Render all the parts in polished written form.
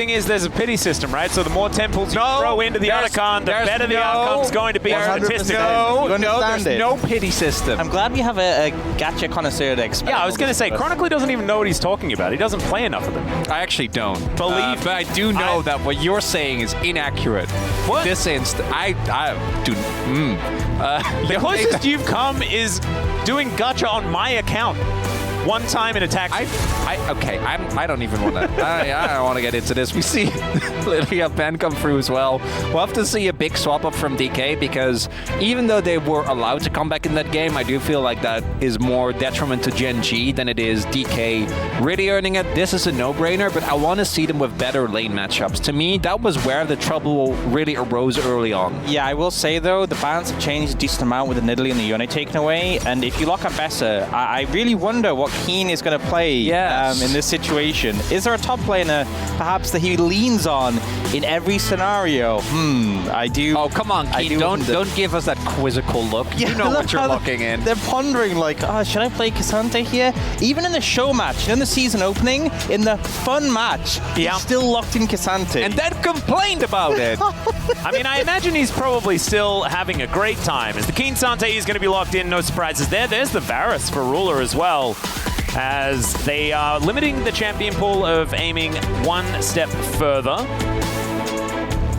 thing is there's a pity system, right? So the more temples you throw into the Archon, the better the outcome's going to be statistically. No, there's no pity system. I'm glad we have a gacha connoisseur to explain. Yeah, I was going to say, Chronically doesn't even know what he's talking about. He doesn't play enough of them. I actually don't. But I do know that what you're saying is inaccurate. What? This instant, The closest you've come is doing gacha on my account. One time in a taxi. I don't even want to. I don't want to get into this. We see literally a ban come through as well. We'll have to see a big swap up from DK because even though they were allowed to come back in that game, I do feel like that is more detriment to Gen G than it is DK really earning it. This is a no-brainer, but I want to see them with better lane matchups. To me, that was where the trouble really arose early on. Yeah, I will say though, the balance have changed a decent amount with the Nidalee and the Yone taken away, and if you lock up Bessa, I really wonder what Keen is going to play in this situation. Is there a top laner perhaps that he leans on in every scenario? I do. Oh, come on, Keen. Don't give us that quizzical look. Yeah, you know what you're looking in. They're pondering like, should I play Cassante here? Even in the show match, in the season opening, in the fun match, he's still locked in Cassante. And then complained about it. I mean, I imagine he's probably still having a great time. As the Keen Sante is going to be locked in, no surprises there. There's the Varus for Ruler as well, as they are limiting the champion pool of aiming one step further.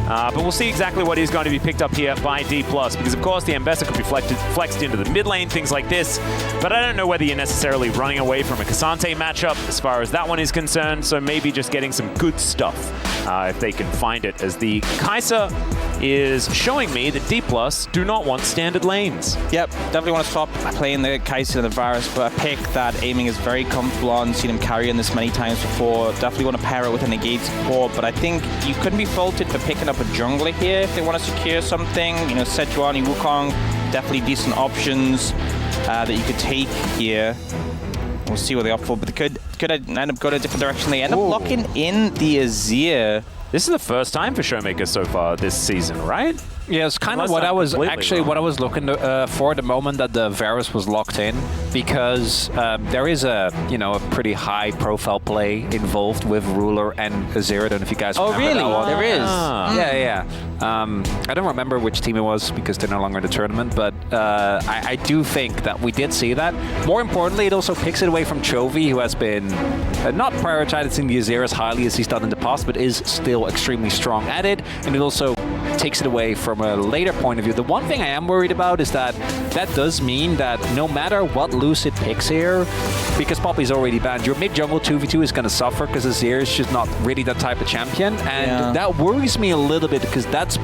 But we'll see exactly what is going to be picked up here by DPLUS, because of course the Ambessa could be flexed into the mid lane, things like this, but I don't know whether you're necessarily running away from a Cassante matchup as far as that one is concerned, so maybe just getting some good stuff if they can find it, as the Kai'Sa is showing me that DPLUS do not want standard lanes. Yep, definitely want to stop playing the Kai'Sa and the Varus, but a pick that aiming is very comfortable on, seen him carrying this many times before. Definitely want to pair it with an engaged support, but I think you couldn't be faulted for picking up a jungler here if they want to secure something. You know, Sejuani, Wukong, definitely decent options that you could take here. We'll see what they opt for, but they could end up going a different direction. They end up locking in the Azir. This is the first time for Showmaker so far this season, right? Yeah, it's kind of what I was looking for the moment that the Varus was locked in, because there is a pretty high profile play involved with Ruler and Azir. I don't know if you guys remember that one. There is. Yeah. I don't remember which team it was because they're no longer in the tournament, but I do think that we did see that. More importantly, it also picks it away from Chovy, who has been not prioritizing the Azir as highly as he's done in the past, but is still extremely strong at it, and it also takes it away from a later point of view. The one thing I am worried about is that does mean that no matter what Lucid picks here, because Poppy's already banned, your mid-jungle 2v2 is going to suffer because Azir is just not really that type of champion, and that worries me a little bit because that's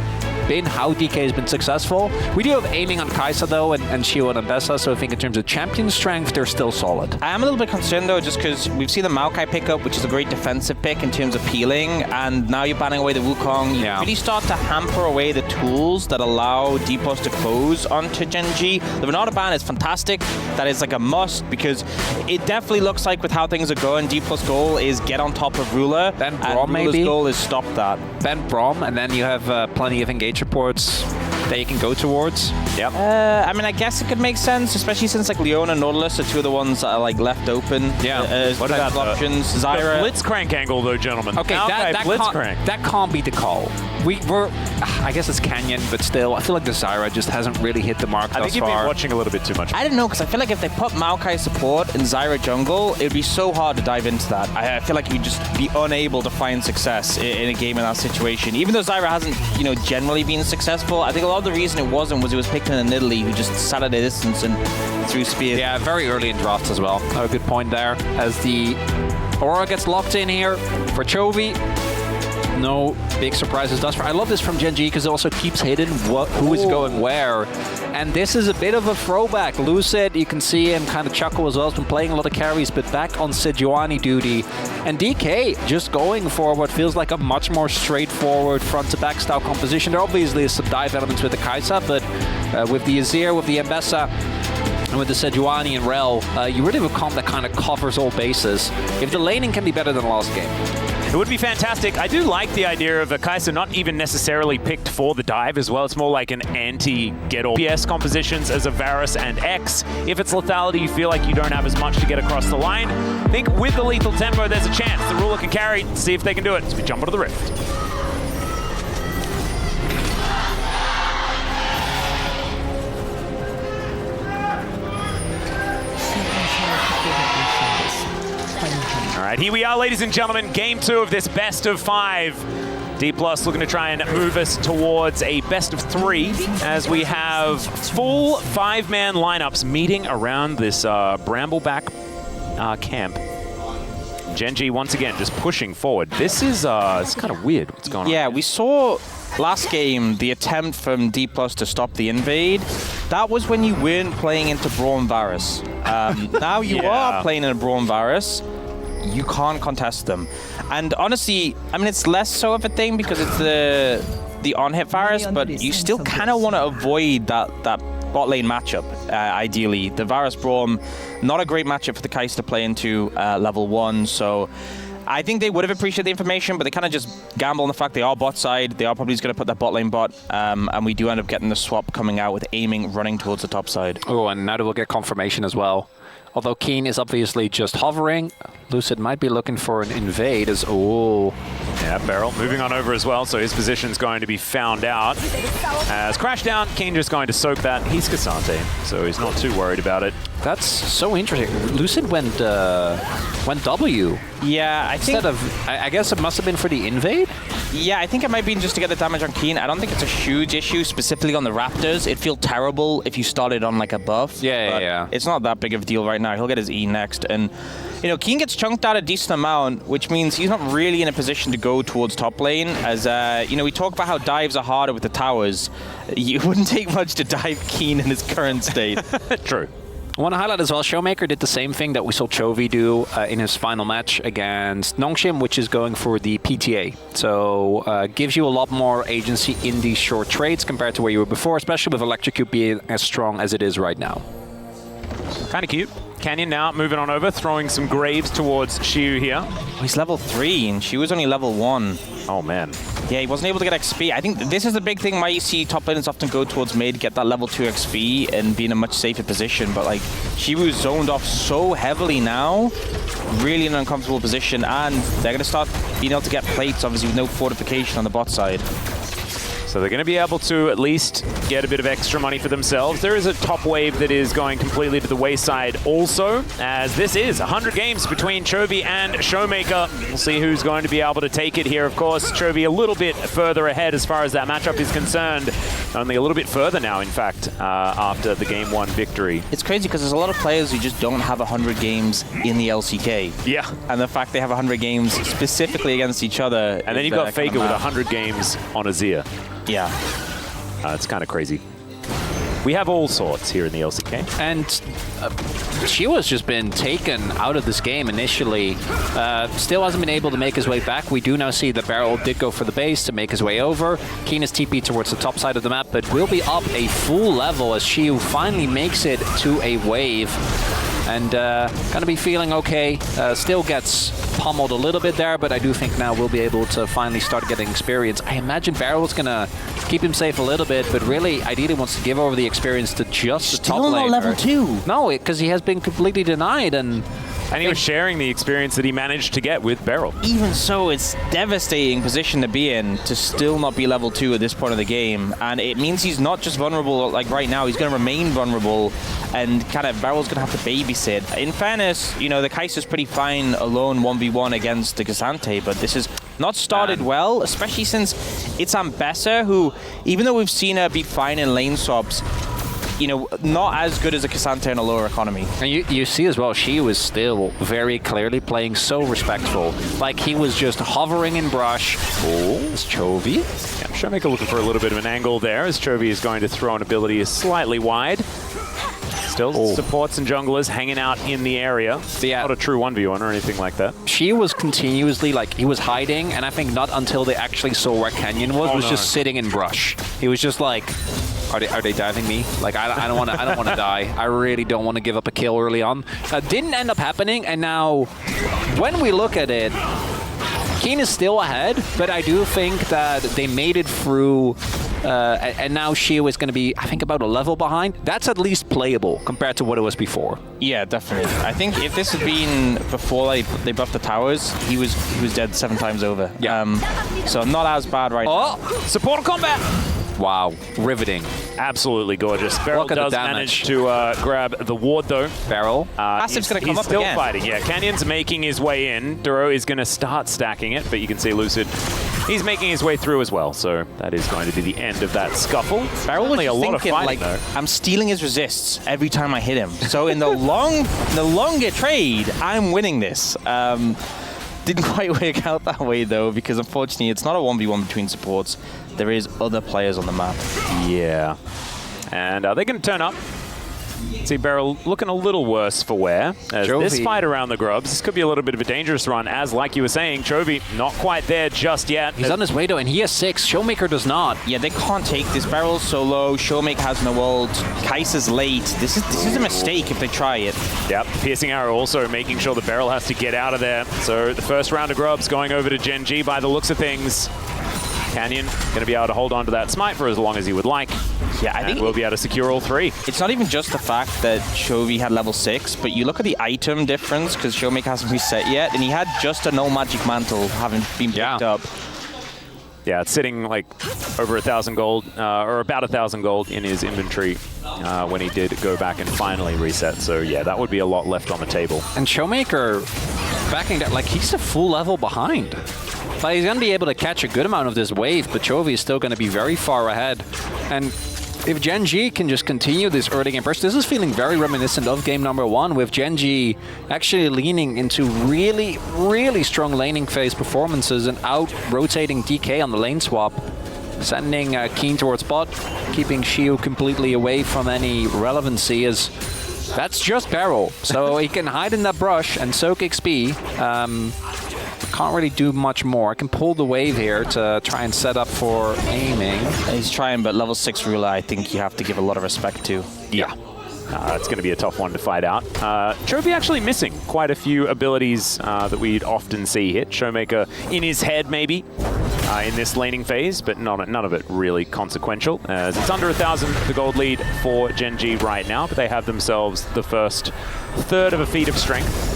been how DK has been successful. We do have aiming on Kai'Sa though, and Shio and Ambessa, so I think in terms of champion strength, they're still solid. I am a little bit concerned though, just because we've seen the Maokai pick up, which is a great defensive pick in terms of peeling, and now you're banning away the Wukong. You really start to hamper away the tools that allow DPLUS to close onto Gen G. The Renata ban is fantastic. That is like a must, because it definitely looks like with how things are going, DPLUS goal is get on top of Ruler, Ben Braum, and Ruler's goal is stop that. Ben Braum, and then you have plenty of engage reports that you can go towards. Yep. I mean, I guess it could make sense, especially since like Leona and Nautilus are two of the ones that are like left open. As what about options? Zyra. Blitzcrank angle though, gentlemen. Okay, that can't be the call. We're I guess it's Canyon, but still, I feel like the Zyra just hasn't really hit the mark thus far. I think you've been watching a little bit too much. I don't know, because I feel like if they put Maokai support in Zyra jungle, it would be so hard to dive into that. I feel like you'd just be unable to find success in a game in that situation. Even though Zyra hasn't, generally been successful, I think a lot of the reason it wasn't was it was picking a Nidalee who just sat at a distance and threw spears. Yeah, very early in drafts as well. Oh, good point there. As the Aurora gets locked in here for Chovy. No big surprises thus far. I love this from Gen G because it also keeps hidden who is going where. And this is a bit of a throwback. Lucid, you can see him kind of chuckle as well. He's been playing a lot of carries, but back on Sejuani duty. And DK just going for what feels like a much more straightforward front-to-back style composition. There obviously is some dive elements with the Kai'Sa, but with the Azir, with the Ambessa, and with the Sejuani and Rel, you really have a comp that kind of covers all bases. If the laning can be better than last game. It would be fantastic. I do like the idea of a Kai'Sa not even necessarily picked for the dive as well. It's more like an anti-get-all PS compositions as a Varus and X. If it's lethality, you feel like you don't have as much to get across the line. I think with the lethal tempo, there's a chance. The ruler can carry, see if they can do it as we jump onto the Rift. All right, here we are, ladies and gentlemen. Game 2 of this best of 5. DPLUS looking to try and move us towards a best of 3 as we have full 5-man lineups meeting around this Brambleback camp. Gen.G once again just pushing forward. This is it's kind of weird what's going on. Yeah, we saw last game the attempt from DPLUS to stop the invade. That was when you weren't playing into Braum Varus. Now you are playing in a Braum Varus. You can't contest them. And honestly, I mean, it's less so of a thing because it's the on-hit Varus, but you still kind of want to avoid that bot lane matchup, ideally. The Varus Braum, not a great matchup for the Kai'Sa to play into level 1, so I think they would have appreciated the information, but they kind of just gamble on the fact they are bot side. They are probably just going to put that bot lane bot, and we do end up getting the swap coming out with aiming running towards the top side. Oh, and now we'll get confirmation as well. Although Keen is obviously just hovering, Lucid might be looking for an invade as, oh. Yeah, Beryl moving on over as well, so his position's going to be found out. As Crash down, Keen just going to soak that. He's Cassante, so he's not too worried about it. That's so interesting. Lucid went W. Yeah, I think... Instead of, I guess it must have been for the invade? Yeah, I think it might be just to get the damage on Keen. I don't think it's a huge issue, specifically on the Raptors. It'd feel terrible if you started on like a buff. Yeah. It's not that big of a deal right now. He'll get his E next. And, you know, Keen gets chunked out a decent amount, which means he's not really in a position to go towards top lane. As, you know, we talk about how dives are harder with the towers. You wouldn't take much to dive Keen in his current state. True. I want to highlight as well, Showmaker did the same thing that we saw Chovy do in his final match against Nongshim, which is going for the PTA. So gives you a lot more agency in these short trades compared to where you were before, especially with Electrocute being as strong as it is right now. Kind of cute. Canyon now moving on over, throwing some Graves towards Xiu here. Oh, he's level 3, and she was only level 1. Oh, man. Yeah, he wasn't able to get XP. I think this is the big thing why you see top laners often go towards mid, get that level 2 XP, and be in a much safer position. But, like, Shiwu's zoned off so heavily now, really in an uncomfortable position, and they're going to start being able to get plates, obviously, with no fortification on the bot side. So they're going to be able to at least get a bit of extra money for themselves. There is a top wave that is going completely to the wayside also, as this is 100 games between Chovy and Showmaker. We'll see who's going to be able to take it here. Of course, Chovy a little bit further ahead as far as that matchup is concerned. Only a little bit further now, in fact, after the Game 1 victory. It's crazy because there's a lot of players who just don't have 100 games in the LCK. Yeah. And the fact they have 100 games specifically against each other. And then you've got Faker with 100 games on Azir. Yeah. It's kind of crazy. We have all sorts here in the LCK. And Shiwa's just been taken out of this game initially. Still hasn't been able to make his way back. We do now see that Beryl did go for the base to make his way over. Keen is TP towards the top side of the map, but will be up a full level as Shiu finally makes it to a wave. And gonna be feeling okay. Still gets pummeled a little bit there, but I do think now we'll be able to finally start getting experience. I imagine Barrel's gonna keep him safe a little bit, but really ideally wants to give over the experience to just the top laner. Still not level 2. No, because he has been completely denied, and he was sharing the experience that he managed to get with Beryl. Even so, it's devastating position to be in to still not be level 2 at this point of the game. And it means he's not just vulnerable like right now, he's going to remain vulnerable, and kind of Beryl's going to have to babysit. In fairness, you know, the Kai'Sa's pretty fine alone 1v1 against the Cassante, but this has not started well, especially since it's Ambessa, who, even though we've seen her be fine in lane swaps, you know, not as good as a Cassante in a lower economy. And you see as well, she was still very clearly playing so respectful. Like, he was just hovering in brush. Oh, it's Chovy. Yeah, Showmaker looking for a little bit of an angle there, as Chovy is going to throw an ability slightly wide. Still supports and junglers hanging out in the area. Yeah. Not a true 1v1 or anything like that. She was continuously, like, he was hiding, and I think not until they actually saw where Canyon was just sitting in brush. He was just like, are they diving me? Like, I don't want to die. I really don't want to give up a kill early on. Didn't end up happening, and now when we look at it, Keen is still ahead, but I do think that they made it through, and now Shio is going to be, I think, about a level behind. That's at least playable compared to what it was before. Yeah, definitely. I think if this had been before they buffed the towers, he was dead 7 times over. Yeah. So not as bad right now. Oh, support combat. Wow, riveting. Absolutely gorgeous. Beryl Look at the does damage. manage to grab the ward, though. Beryl. Passive's going to come He's up still again. fighting. Yeah, Canyon's making his way in. Duro is going to start stacking it, but you can see Lucid. He's making his way through as well, so that is going to be the end of that scuffle. Beryl was Only a just lot of thinking, fighting, like, though. I'm stealing his resists every time I hit him. So in the longer trade, I'm winning this. Didn't quite work out that way, though, because unfortunately, it's not a 1v1 between supports. There is other players on the map. Yeah. And they're going to turn up. See Beryl looking a little worse for wear. As this fight around the grubs, this could be a little bit of a dangerous run, as like you were saying, Chovy not quite there just yet. He's on his way though, and he has 6. Showmaker does not. Yeah, they can't take this. Beryl's so low. Showmaker has no ult. Kai'Sa's late. This is a mistake if they try it. Yep, Piercing Arrow also making sure the Beryl has to get out of there. So the first round of grubs going over to Gen G by the looks of things. Canyon going to be able to hold on to that smite for as long as he would like. Yeah, I think we'll be able to secure all 3. it's not even just the fact that Chovy had level 6, but you look at the item difference, because Showmaker hasn't reset yet, and he had just a no magic mantle having been picked up. Yeah, it's sitting like over 1,000 gold, or about 1,000 gold in his inventory when he did go back and finally reset. So yeah, that would be a lot left on the table. And Showmaker backing that, like, he's a full level behind. But he's going to be able to catch a good amount of this wave, but Chovy is still going to be very far ahead. And if Gen G can just continue this early game burst, this is feeling very reminiscent of game number 1, with Gen G actually leaning into really, really strong laning phase performances and out-rotating DK on the lane swap, sending Keen towards bot, keeping Shio completely away from any relevancy, as that's just Beryl. So he can hide in that brush and soak XP. Can't really do much more. I can pull the wave here to try and set up for aiming. He's trying, but level 6 ruler, I think you have to give a lot of respect to. Yeah. It's going to be a tough one to fight out. Chovy actually missing quite a few abilities that we'd often see hit. Showmaker in his head, maybe, in this laning phase, but none of it really consequential, as it's under 1,000, the gold lead for Gen G right now, but they have themselves the first third of a feat of strength.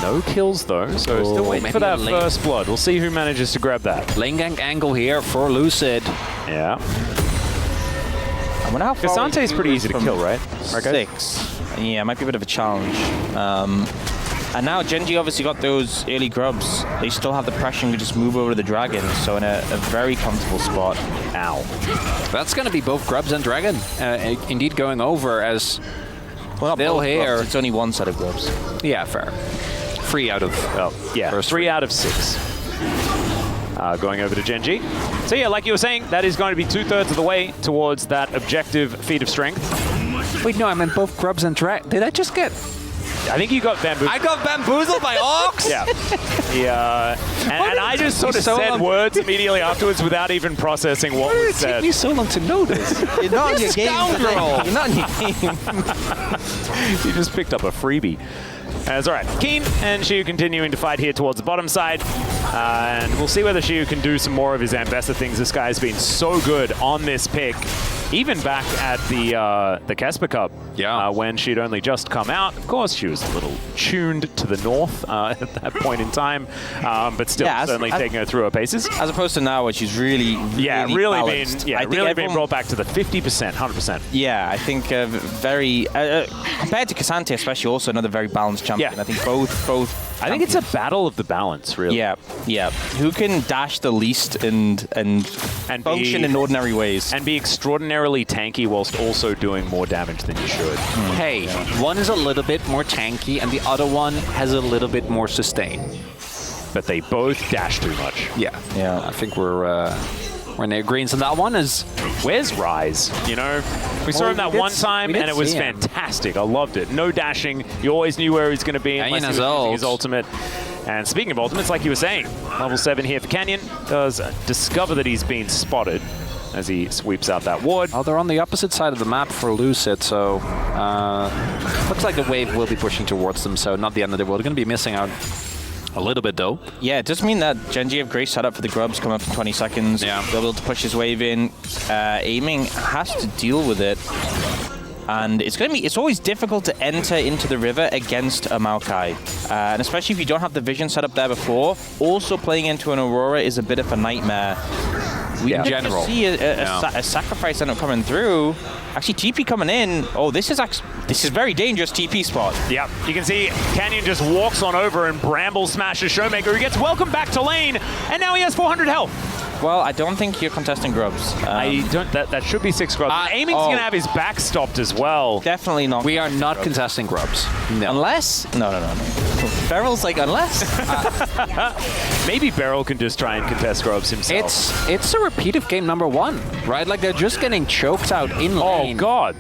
No kills, though, so still waiting for that first blood. We'll see who manages to grab that. Lane gank angle here for Lucid. Yeah. I wonder how far Casante's pretty easy to kill, right? 6. Yeah, it might be a bit of a challenge. And now Gen G obviously got those early grubs. They still have the pressure and can just move over to the dragon, so in a very comfortable spot. Ow. That's going to be both grubs and dragon. Indeed going over, as Well, still here. It's only 1 set of grubs. Yeah, fair. 3 out of... yeah, first 3 out of 6. Going over to Gen G. So yeah, like you were saying, that is going to be 2/3 of the way towards that objective feat of strength. Wait, no, I meant both grubs and dragon. Did I just get... I think you got bamboozled. I got bamboozled by Ox? Yeah. And I just sort of said words immediately afterwards without even processing what was It took said. me so long to notice. You're not in your game. scoundrel. You're not in your game. You just picked up a freebie. That's all right. Keen and Shiu continuing to fight here towards the bottom side. And we'll see whether Shiu can do some more of his Ambessa things. This guy has been so good on this pick. Even back at the Casper Cup, when she'd only just come out. Of course, she was a little tuned to the north at that point in time, but still certainly taking her through her paces. As opposed to now, where she's really balanced. really been brought back to the 50%, 100%. Yeah, I think very compared to Cassante, especially, also another very balanced champion. Yeah. I think both. I think it's a battle of the balance, really. Yeah. Who can dash the least and function in ordinary ways and be extraordinarily tanky whilst also doing more damage than you should. Hey, one is a little bit more tanky and the other one has a little bit more sustain. But they both dash too much. Yeah. I think we're in agreement on that one. Where's Rise? You know, we saw him that one time and it was fantastic. I loved it. No dashing. You always knew where he was going to be unless he was using his ultimate. And speaking of ultimates, like you were saying, level 7 here for Canyon does discover that he's been spotted as he sweeps out that ward. Oh, they're on the opposite side of the map for Lucid, so looks like the wave will be pushing towards them, so not the end of the world. They're going to be missing out A little bit, though. Yeah, it does mean that Genji have great setup for the grubs coming up in 20 seconds. Yeah. They'll be able to push his wave in. Aiming has to deal with it. And it's always difficult to enter into the river against a Maokai. And especially if you don't have the vision set up there before, also playing into an Aurora is a bit of a nightmare. We in did general. just see a sacrifice end up coming through. Actually, TP coming in. Oh, this is very dangerous TP spot. Yep, you can see Canyon just walks on over and Bramble smashes Showmaker, who gets welcomed back to lane, and now he has 400 health. Well, I don't think you're contesting grubs. That should be 6 grubs. Aiming's gonna have his back stopped as well. Definitely not. We are not contesting grubs. No. Unless... No. Beryl's like, unless... Maybe Beryl can just try and contest grubs himself. It's a repeat of game number 1, right? Like, they're just getting choked out in lane. Oh, God.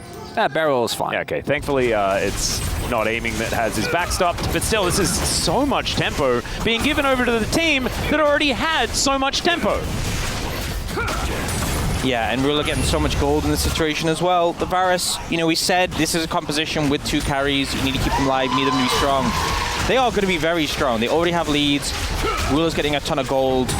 Beryl is fine. Yeah, okay, thankfully it's not Aiming that has his back stopped, but still, this is so much tempo being given over to the team that already had so much tempo. Yeah, and Ruler getting so much gold in this situation as well. The Varus, we said this is a composition with 2 carries. You need to keep them live, you need them to be strong. They are going to be very strong. They already have leads. Ruler's getting a ton of gold.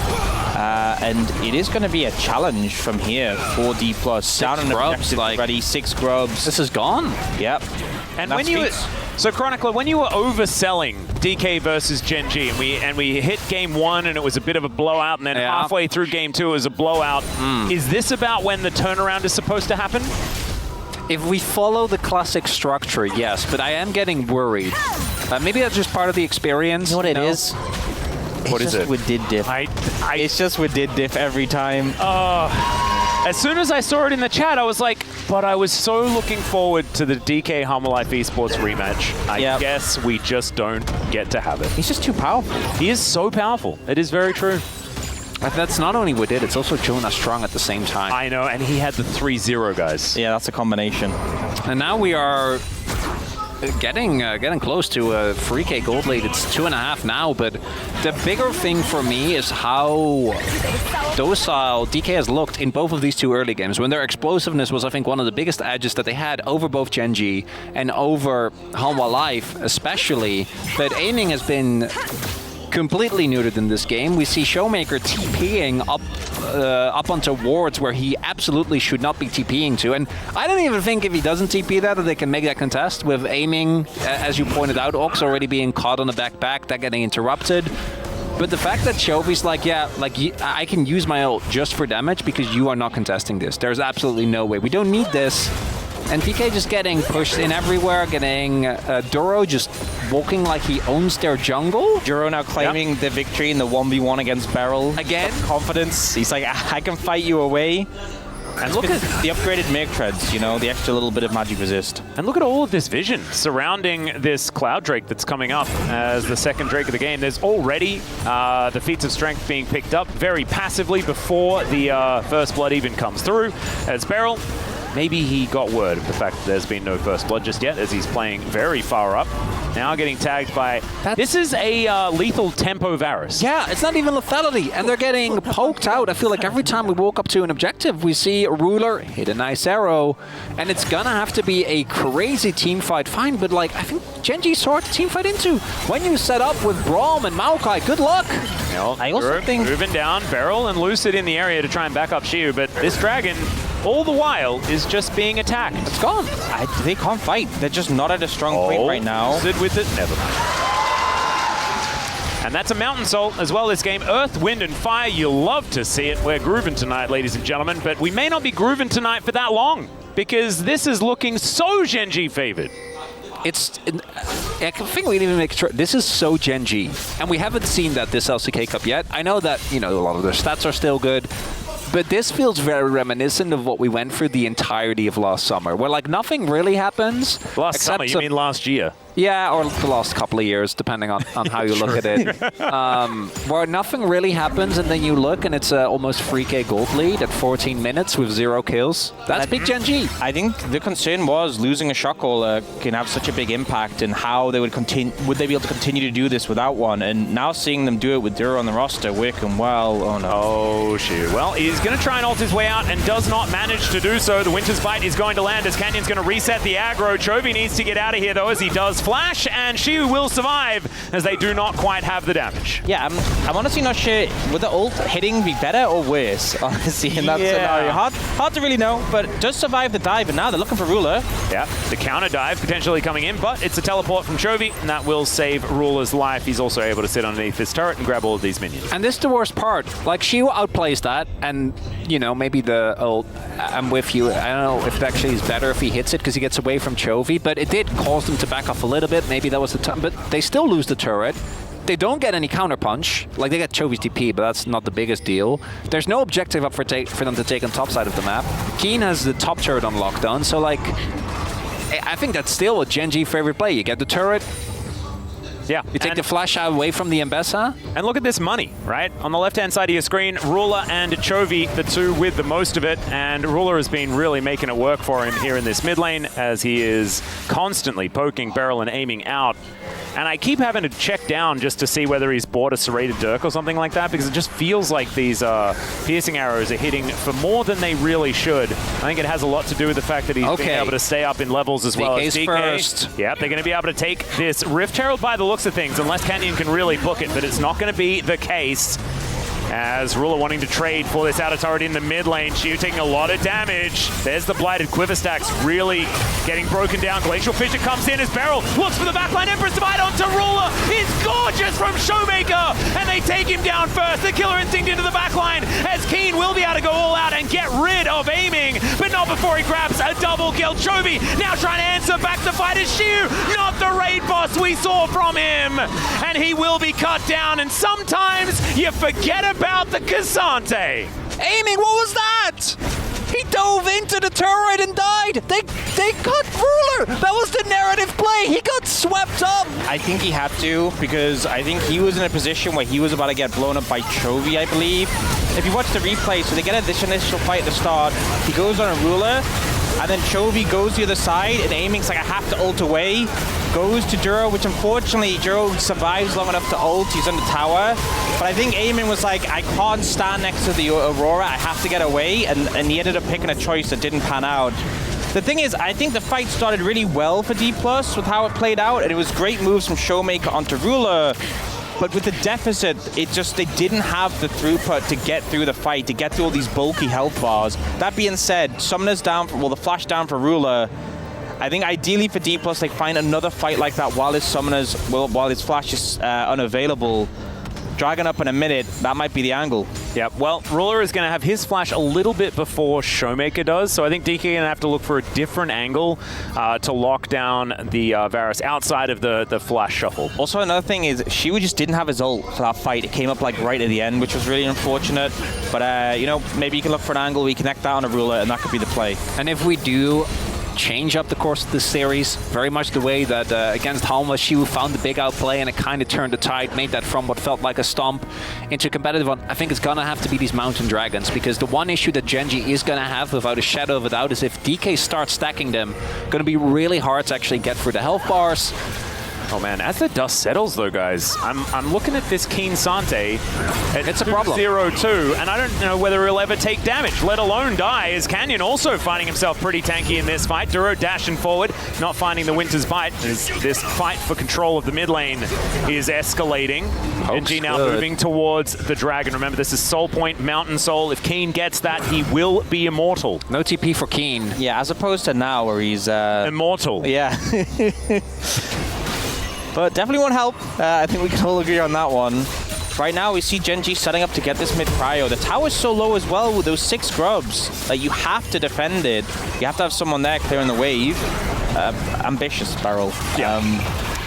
And it is going to be a challenge from here for DPLUS. Down in objective already, 6 grubs. This is gone. Yep. And when you... So, Chronicler, when you were overselling DK versus Genji, and we hit game 1 and it was a bit of a blowout, and then halfway through game 2 it was a blowout, is this about when the turnaround is supposed to happen? If we follow the classic structure, yes, but I am getting worried. Maybe that's just part of the experience. You know what it is? What is it? With did diff. It's just with did diff every time. As soon as I saw it in the chat, I was like, but I was so looking forward to the DK Humble Life Esports rematch. I guess we just don't get to have it. He's just too powerful. He is so powerful. It is very true. That's not only what did, it's also Jonas Strong at the same time. I know, and he had the 3-0, guys. Yeah, that's a combination. And now we are getting close to a 3K gold lead. It's 2.5 now, but the bigger thing for me is how docile DK has looked in both of these 2 early games, when their explosiveness was, I think, one of the biggest edges that they had over both Genji and over Hanwha Life especially. But aiming has been completely neutered in this game. We see Showmaker TPing up onto wards where he absolutely should not be TPing to. And I don't even think if he doesn't TP that they can make that contest with aiming, as you pointed out, Ox already being caught on the back, that getting interrupted. But the fact that Chovy's like, I can use my ult just for damage because you are not contesting this. There's absolutely no way. We don't need this. And DK just getting pushed in everywhere, getting Duro just walking like he owns their jungle. Duro now claiming the victory in the 1v1 against Beryl. Again? Confidence. He's like, I can fight you away. And look at the upgraded Meg Treads, the extra little bit of magic resist. And look at all of this vision surrounding this Cloud Drake that's coming up as the second Drake of the game. There's already the feats of strength being picked up very passively before the first blood even comes through. As Beryl, maybe he got word of the fact that there's been no first blood just yet, as he's playing very far up. Now getting tagged by... This is a lethal tempo Varus. Yeah, it's not even lethality, and they're getting poked out. I feel like every time we walk up to an objective, we see Ruler hit a nice arrow, and it's gonna have to be a crazy team fight. Fine, but I think Genji's hard to team fight into. When you set up with Braum and Maokai, good luck. I also think... Moving down, Beryl and Lucid in the area to try and back up Shiu, but this dragon, all the while, is just being attacked. It's gone. They can't fight. They're just not at a strong point right now. Lucid with it, never mind. And that's a Mountain Soul as well this game. Earth, Wind, and Fire, you love to see it. We're grooving tonight, ladies and gentlemen, but we may not be grooving tonight for that long, because this is looking so Genji favored. I think we didn't even make sure. This is so Genji, and we haven't seen that this LCK Cup yet. I know that, a lot of their stats are still good, but this feels very reminiscent of what we went through the entirety of last summer, where nothing really happens. Last summer, you mean last year? Yeah, or the last couple of years, depending on how you look at it. Where nothing really happens, and then you look, and it's almost 3K gold lead at 14 minutes with 0 kills. That's big Genji. I think the concern was losing a Shockcaller can have such a big impact, and how they would continue. Would they be able to continue to do this without one? And now seeing them do it with Duro on the roster, working well. Oh no. Oh shoot. Well, he's going to try and ult his way out, and does not manage to do so. The Winter's Bite is going to land as Canyon's going to reset the aggro. Chovy needs to get out of here though, as he does flash, and Shiu will survive as they do not quite have the damage. Yeah, I'm honestly not sure. Would the ult hitting be better or worse, honestly, in that scenario? Hard to really know, but does survive the dive, and now they're looking for Ruler. Yeah, the counter dive potentially coming in, but it's a teleport from Chovy, and that will save Ruler's life. He's also able to sit underneath this turret and grab all of these minions. And this is the worst part. Like, Shiu outplays that, and, you know, maybe the ult, I'm with you. I don't know if it actually is better if he hits it because he gets away from Chovy, but it did cause them to back off a little bit. Maybe that was the time, but they still lose the turret. They don't get any counter punch. Like, they get Chovy's TP, but that's not the biggest deal. There's no objective up for them to take on top side of the map. Keen has the top turret on lockdown, so, like, I think that's still a Gen G favorite play. You get the turret. Yeah. You take the flash out away from the Mbessa. And look at this money, right? On the left-hand side of your screen, Ruler and Chovy, the two with the most of it. And Ruler has been really making it work for him here in this mid lane as he is constantly poking barrel and aiming out. And I keep having to check down just to see whether he's bought a serrated Dirk or something like that, because it just feels like these piercing arrows are hitting for more than they really should. I think it has a lot to do with the fact that he's being able to stay up in levels as well as DK. First. Yep, they're going to be able to take this Rift Herald by the looks of things, unless Canyon can really book it, but it's not going to be the case. As Ruler wanting to trade for this outer turret in the mid lane. Shiu taking a lot of damage. There's the Blighted Quiver stacks really getting broken down. Glacial Fissure comes in as Beryl looks for the backline. Empress Divide onto Ruler. It's gorgeous from Showmaker. And they take him down first. The Killer Instinct into the backline as Keen will be able to go all out and get rid of aiming. But not before he grabs a double kill. Chovy now trying to answer back the fight as Shiu. Not the raid boss we saw from him. And he will be cut down. And sometimes you forget about the K'Sante. Aiming, what was that? He dove into the turret and died. They cut Ruler. That was the narrative play. He got swept up. I think he had to, because I think he was in a position where he was about to get blown up by Chovy, I believe. If you watch the replay, so they get this initial fight at the start. He goes on a Ruler, and then Chovy goes to the other side, and aiming's like, I have to ult away. Goes to Duro, which unfortunately Duro survives long enough to ult. He's on the tower. But I think Eamon was like, I can't stand next to the Aurora. I have to get away. And he ended up picking a choice that didn't pan out. The thing is, I think the fight started really well for DPLUS with how it played out. And it was great moves from Showmaker onto Ruler. But with the deficit, they didn't have the throughput to get through the fight, to get through all these bulky health bars. That being said, Summoner's down, the flash down for Ruler. I think ideally for DPLUS, they find another fight like that while his flash is unavailable. Dragon up in a minute, that might be the angle. Yeah, well, Ruler is going to have his flash a little bit before Showmaker does, so I think DK going to have to look for a different angle to lock down the Varus outside of the flash shuffle. Also, another thing is, Shiu just didn't have his ult for that fight. It came up like right at the end, which was really unfortunate. But, you know, maybe you can look for an angle, we connect that on a Ruler, and that could be the play. And if we do change up the course of this series, very much the way that against Halma, Shiu found the big outplay and it kind of turned the tide, made that from what felt like a stomp into a competitive one. I think it's gonna have to be these Mountain Dragons, because the one issue that Gen G is gonna have, without a shadow of a doubt, is if DK starts stacking them, gonna be really hard to actually get through the health bars. Oh man, as the dust settles though, guys, I'm looking at this Keen Sante. It's a problem. 0-2, and I don't know whether he'll ever take damage, let alone die, as Canyon also finding himself pretty tanky in this fight. Duro dashing forward, not finding the Winter's Bite, as this fight for control of the mid lane is escalating. Genji now moving towards the Dragon. Remember, this is Soul Point, Mountain Soul. If Keen gets that, he will be immortal. No TP for Keen. Yeah, as opposed to now where he's... immortal. Yeah. But definitely won't help. I think we can all agree on that one. Right now, we see Gen G setting up to get this mid prio. The tower's so low as well with those 6 grubs. Like, you have to defend it. You have to have someone there clearing the wave. Ambitious, Barrel. Yeah.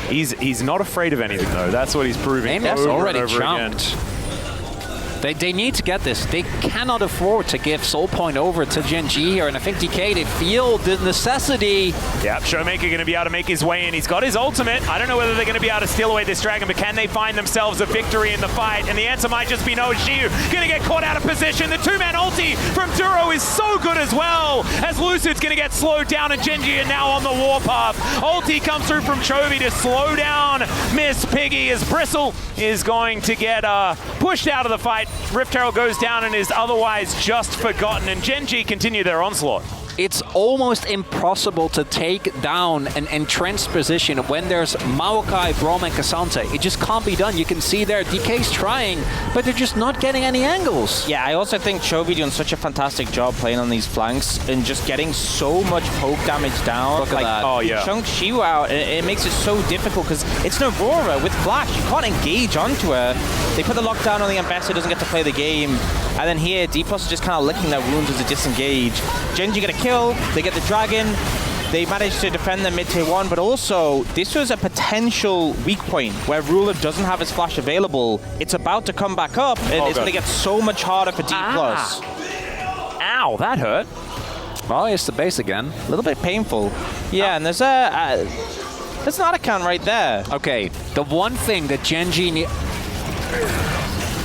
He's not afraid of anything, though. That's what he's proving over and over again. They need to get this. They cannot afford to give Soul Point over to Gen G here, and I think DK, they feel the necessity. Yeah, Showmaker going to be able to make his way in. He's got his ultimate. I don't know whether they're going to be able to steal away this Dragon, but can they find themselves a victory in the fight? And the answer might just be no. Shiu going to get caught out of position. The 2-man ulti from Duro is so good as well, as Lucid's going to get slowed down, and Gen G are now on the warpath. Ulti comes through from Chovy to slow down Miss Piggy, as Bristle is going to get pushed out of the fight. Rift Herald goes down and is otherwise just forgotten, and Gen G continue their onslaught. it's almost impossible to take down an entrenched position when there's Maokai, Braum, and K'Sante. It just can't be done. You can see there, DK's trying, but they're just not getting any angles. Yeah, I also think Chovy doing such a fantastic job playing on these flanks and just getting so much poke damage down. Look at that. Oh, yeah. Chunk Shiu out, it makes it so difficult because it's an Aurora with Flash. You can't engage onto her. They put the lockdown on the Ambassador, doesn't get to play the game. And then here, DPLUS is just kind of licking their wounds as a disengage. Genji get a kill, they get the Dragon. They managed to defend the mid-tier 1, but also, this was a potential weak point where Ruler doesn't have his flash available. It's about to come back up, and it's going to get so much harder for DPLUS. Ow, that hurt. Well, it's the base again. A little bit painful. Yeah, and there's an Otacon right there. Okay, the one thing that Genji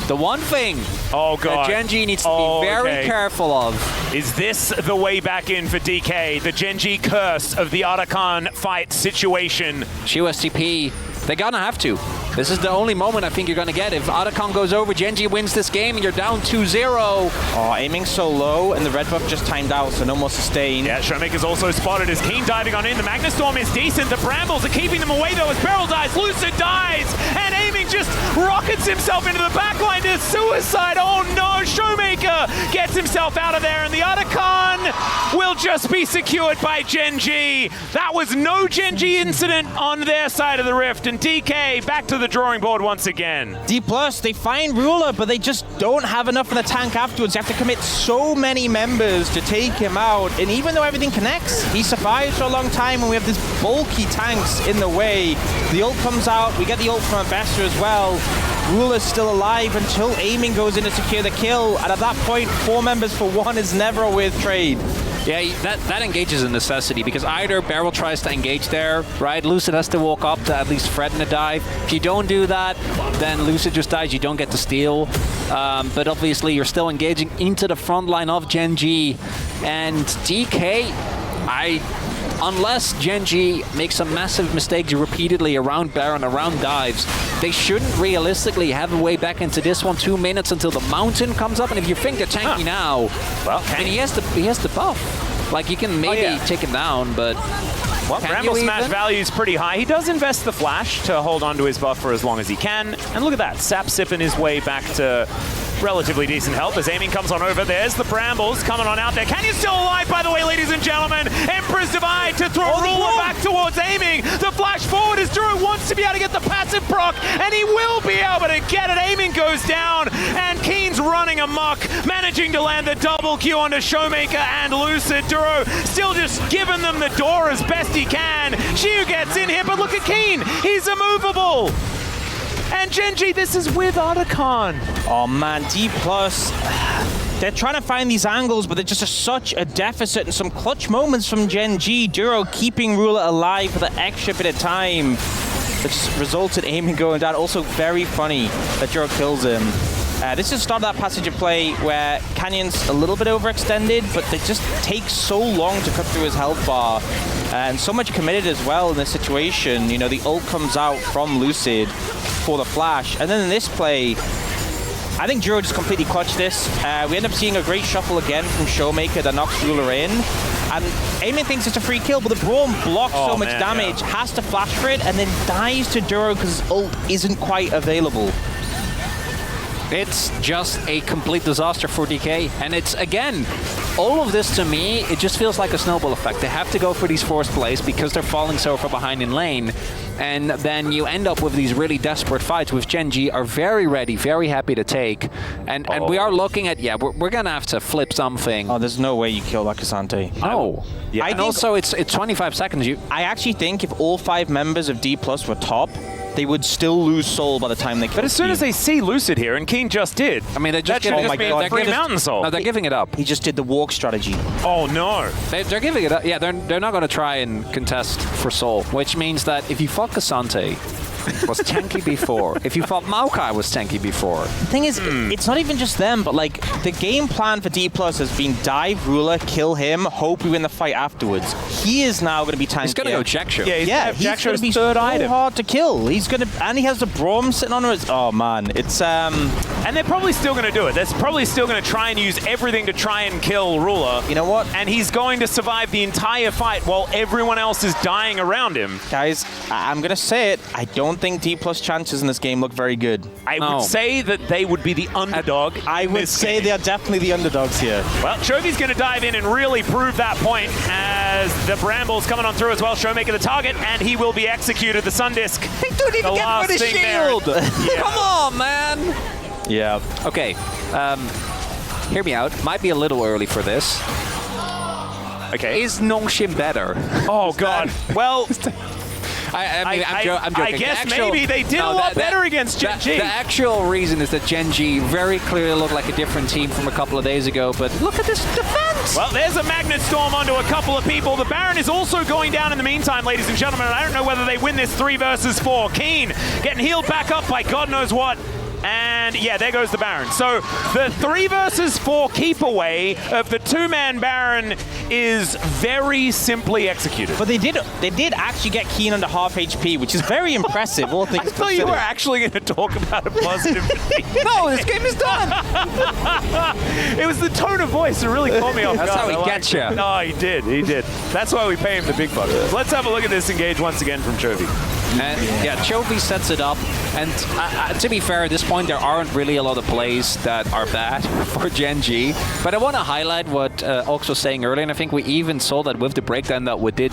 Oh, God. that Genji needs to be very careful of. Is this the way back in for DK? The Genji curse of the Otacon fight situation. Shiu STP, they're gonna have to. This is the only moment I think you're gonna get. If Otacon goes over, Genji wins this game, and you're down 2-0. Oh, aiming so low, and the red buff just timed out, so no more sustain. Yeah, Showmaker's also spotted as Keen diving on in. The Magna Storm is decent. The Brambles are keeping them away, though, as Beryl dies. Lucid dies, and aiming just rockets himself into the backline to suicide. Oh, no. Showmaker gets himself out of there, and the Otacon will just be secured by Genji. That was no Genji incident on their side of the rift, and DK back to the drawing board once again. DPLUS, they find Ruler, but they just don't have enough in the tank afterwards. They have to commit so many members to take him out, and even though everything connects, he survives for a long time, and we have these bulky tanks in the way. The ult comes out, we get the ult from Ambassador as well. Ruler's still alive until aiming goes in to secure the kill, and at that point, 4 members for 1 is never a weird trade. Yeah, that engages a necessity, because either Beryl tries to engage there, right? Lucid has to walk up to at least threaten a dive. If you don't do that, then Lucid just dies. You don't get to steal. But obviously, you're still engaging into the front line of Genji. And DK, unless Genji makes some massive mistakes repeatedly around Baron, around dives, they shouldn't realistically have a way back into this one. 2 minutes until the mountain comes up, and if you think they're tanky now, well, and he has the buff. Like, you can maybe take him down, but well, Bramble Smash value is pretty high. He does invest the flash to hold onto his buff for as long as he can. And look at that, Sap sipping his way back to relatively decent help as aiming comes on over. There's the Brambles coming on out there. Canyon's still alive, by the way, ladies and gentlemen. Emperor's Divide to throw Ruler back towards aiming. The flash forward as Duro wants to be able to get the passive proc, and he will be able to get it. Aiming goes down, and Keen's running amok, managing to land the double Q onto Showmaker and Lucid. Duro still just giving them the door as best he can. Shiu gets in here, but look at Keen. He's immovable. And Genji, this is with Otacon. Oh man, DPLUS, they're trying to find these angles, but they're just such a deficit, and some clutch moments from Genji. Duro keeping Ruler alive for the extra bit of time. That just resulted in aiming going down. Also very funny that Duro kills him. This is the start of that passage of play where Canyon's a little bit overextended, but they just take so long to cut through his health bar. And so much committed as well in this situation. You know, the ult comes out from Lucid for the flash. And then in this play, I think Duro just completely clutched this. We end up seeing a great shuffle again from Showmaker that knocks Ruler in. And Aiming thinks it's a free kill, but the Braum blocks so much damage, has to flash for it, and then dies to Duro because his ult isn't quite available. It's just a complete disaster for DK. And it's, again, all of this to me, it just feels like a snowball effect. They have to go for these forced plays because they're falling so far behind in lane. And then you end up with these really desperate fights, which Genji are very ready, very happy to take. And we are looking at, we're going to have to flip something. Oh, there's no way you kill that K'Sante. No. Yeah. And also, it's 25 seconds. I actually think if all 5 members of DPLUS were top, they would still lose Soul by the time they kill. But as soon as they see Lucid here, and Keen just did. I mean, they just giving free Mountain Soul. No, they're giving it up. He just did the walk strategy. Oh, no. They're giving it up. Yeah, they're not going to try and contest for Soul, which means that if you fuck K'Sante, was tanky before, if you thought Maokai was tanky before. The thing is, it's not even just them, but like the game plan for DPLUS has been dive Ruler, kill him, hope we win the fight afterwards. He is now going to be tanky. He's going to go Jack Show. Yeah, He's Jack going Show's to be third so item. hard to kill. He's going to, and he has the Braum sitting on his. Oh man, it's And they're probably still going to do it. They're probably still going to try and use everything to try and kill Ruler. You know what? And he's going to survive the entire fight while everyone else is dying around him. Guys, I'm going to say it. I don't think DPLUS chances in this game look very good. I would say that they would be the underdog. I would say they are definitely the underdogs here. Well, Chovy's going to dive in and really prove that point as the Brambles coming on through as well. Showmaker the target, and he will be executed. The Sundisk. They don't even get rid of shield. Yeah. Come on, man. Yeah. Okay, hear me out. Might be a little early for this. Okay. Is Nongshim better? Oh, God. Well, I'm joking. I guess maybe they did a lot better against Gen G. The actual reason is that Gen G very clearly looked like a different team from a couple of days ago, but look at this defense! Well, there's a Magnet Storm onto a couple of people. The Baron is also going down in the meantime, ladies and gentlemen, and I don't know whether they win this 3 versus 4. Keen getting healed back up by God knows what. And yeah, there goes the Baron. So the 3 versus 4 keep away of the 2-man Baron is very simply executed. But they did actually get Keen under half HP, which is very impressive, all things I thought you were actually going to talk about a positive thing. No, this game is done! It was the tone of voice that really caught me off guard. That's how he gets you. No, he did. That's why we pay him the big bucks. Let's have a look at this engage once again from Chovy. And yeah, Chovy sets it up, and to be fair, at this point there aren't really a lot of plays that are bad for Gen G, but I want to highlight what Ox was saying earlier, and I think we even saw that with the breakdown that we did.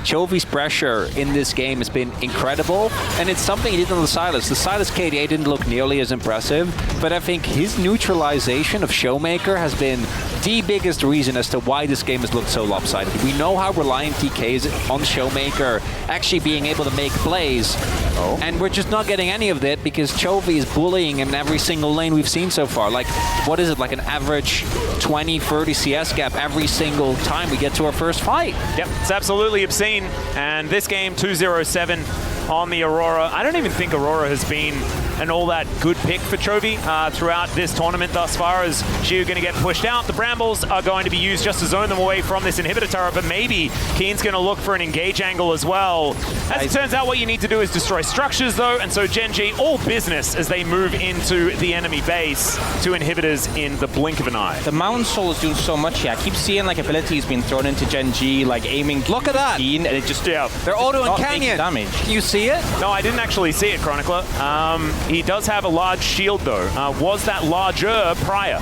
Chovy's pressure in this game has been incredible, and it's something he did on the Sylas. The Sylas KDA didn't look nearly as impressive, but I think his neutralization of Showmaker has been the biggest reason as to why this game has looked so lopsided. We know how reliant TK is on Showmaker actually being able to make plays, and we're just not getting any of that because Chovy is bullying in every single lane we've seen so far. Like, what is it, like an average 20-30 CS gap every single time we get to our first fight? Yep, it's absolutely obscene. And this game, 2-0-7 on the Aurora. I don't even think Aurora has been an all that good pick for Chovy throughout this tournament thus far, as Xiu going to get pushed out. The Brambles are going to be used just to zone them away from this inhibitor turret, but maybe Keen's going to look for an engage angle as well. As it turns out, what you need to do is destroy structures though, and so Gen G all business as they move into the enemy base. 2 inhibitors in the blink of an eye. The Mountain Soul is doing so much here. I keep seeing like abilities being thrown into Gen G, like aiming. Look at that! Keen, and it just they're auto and Canyon. Damage. You see it? No, I didn't actually see it, Chronicler. He does have a large shield though. Was that larger prior?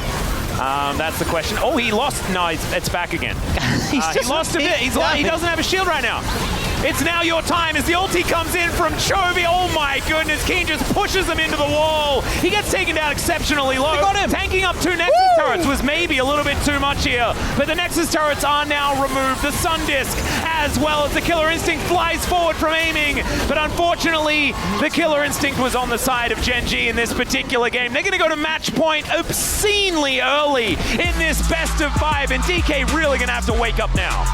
That's the question. Oh, he lost. No, it's back again. He lost a bit. He doesn't have a shield right now. It's now your time as the ulti comes in from Chovy. Oh my goodness, Keen just pushes him into the wall. He gets taken down exceptionally low. They got him. Tanking up 2 Nexus turrets was maybe a little bit too much here, but the Nexus turrets are now removed. The Sundisk, as well as the Killer Instinct, flies forward from aiming, but unfortunately, the Killer Instinct was on the side of Gen G in this particular game. They're going to go to match point obscenely early in this best of 5, and DK really going to have to wake up now.